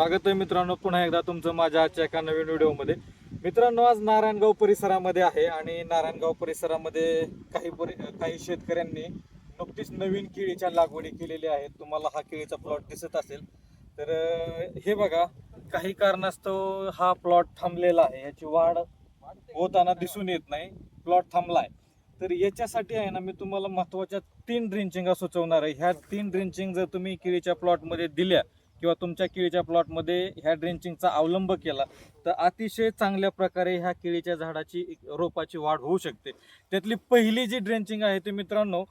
स्वागत आहे मित्रांनो, पुन्हा एकदा तुमचं माझ्या आजच्या एका नवीन व्हिडिओमध्ये. मित्रांनो, आज नारायणगाव परिसरामध्ये आहे आणि नारायणगाव परिसरामध्ये काही शेतकऱ्यांनी नुकतीच नवीन केळीच्या लागवडी केलेली आहे. तुम्हाला हा केळीचा प्लॉट दिसत असेल तर हे बघा, काही कारणास्तव हा प्लॉट थांबलेला आहे. याची वाढ होताना दिसून येत नाही, प्लॉट थांबलाय. तर याच्यासाठी आहे ना, मी तुम्हाला महत्त्वाच्या 3 ड्रिंचिंगा सुचवणार आहे. ह्या 3 ड्रिंचिंग जर तुम्ही केळीच्या प्लॉटमध्ये दिल्या किंवा तुमच्या केळीच्या प्लॉटमध्ये ह्या ड्रेंचिंगचा अवलंब केला तर अतिशय चांगल्या प्रकारे ह्या केळीच्या झाडाची रोपाची वाढ होऊ शकते. त्यातली पहिली जी ड्रेंचिंग आहे ते मित्रांनो,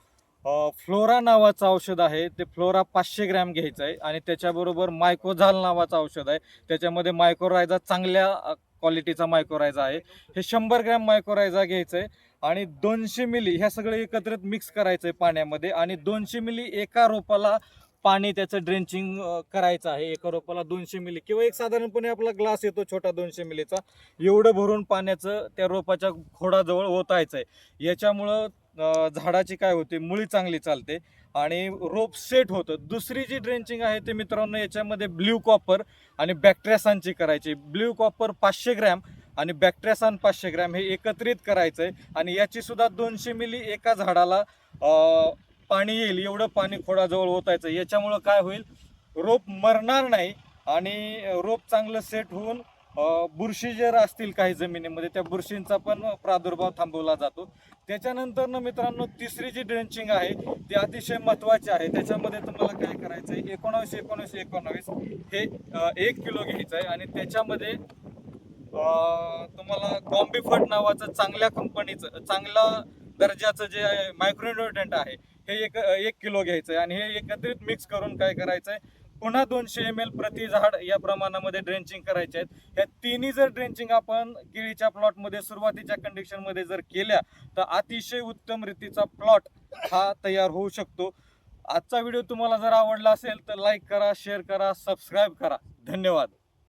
फ्लोरा नावाचं औषध आहे. ते फ्लोरा 500 ग्रॅम घ्यायचं आहे आणि त्याच्याबरोबर मायकोझाल नावाचं औषध आहे. त्याच्यामध्ये मायकोरायझा चांगल्या क्वालिटीचा मायकोरायझा आहे. हे 100 ग्रॅम मायकोरायझा घ्यायचं आहे आणि 200 मिली ह्या सगळे एकत्रित मिक्स करायचं आहे पाण्यामध्ये आणि 200 मिली एका रोपाला पाणी त्याचं ड्रेंचिंग करायचं आहे. एका रोपाला 200 मिली किंवा एक साधारणपणे आपला ग्लास येतो छोटा 200 मिलीचा, एवढं भरून पाण्याचं त्या रोपाच्या खोडाजवळ ओतायचं आहे. याच्यामुळं झाडाची काय होते, मुळी चांगली चालते आणि रोप सेट होतं. दुसरी जी ड्रेंचिंग आहे ते मित्रांनो, याच्यामध्ये ब्ल्यू कॉपर आणि बॅक्ट्रियासानची करायची. ब्ल्यू कॉपर 500 ग्रॅम आणि बॅक्ट्रियासान 500 ग्रॅम हे एकत्रित करायचं आहे आणि याची सुद्धा 200 मिली एका झाडाला पाणी येईल एवढं पाणी खोडाजवळ ओतायचं. याच्यामुळं काय होईल, रोप मरणार नाही आणि रोप चांगलं सेट होऊन बुरशी जर असतील काही जमिनीमध्ये त्या बुरशींचा पण प्रादुर्भाव थांबवला जातो. त्याच्यानंतर ना मित्रांनो, तिसरी जी ड्रेंचिंग आहे ती अतिशय महत्त्वाची आहे. त्याच्यामध्ये तुम्हाला काय करायचं आहे, 19-19-19 हे 1 किलो घ्यायचं आहे आणि त्याच्यामध्ये तुम्हाला कॉम्बिफर्ट नावाचं चांगल्या कंपनीचं चांगला दर्जाचं जे मायक्रोन्युट्रंट आहे हे 1 किलो घ्यायचं आहे आणि हे एकत्रित मिक्स करून काय करायचं आहे, पुन्हा 200 ml प्रति झाड या प्रमाणामध्ये ड्रेंचिंग करायचे आहेत. ह्या तिन्ही जर ड्रेंचिंग आपण केळीच्या प्लॉटमध्ये सुरुवातीच्या कंडिशनमध्ये जर केल्या तर अतिशय उत्तम रीतीचा प्लॉट हा तयार होऊ शकतो. आजचा व्हिडिओ तुम्हाला जर आवडला असेल तर लाईक करा, शेअर करा, सबस्क्राईब करा. धन्यवाद.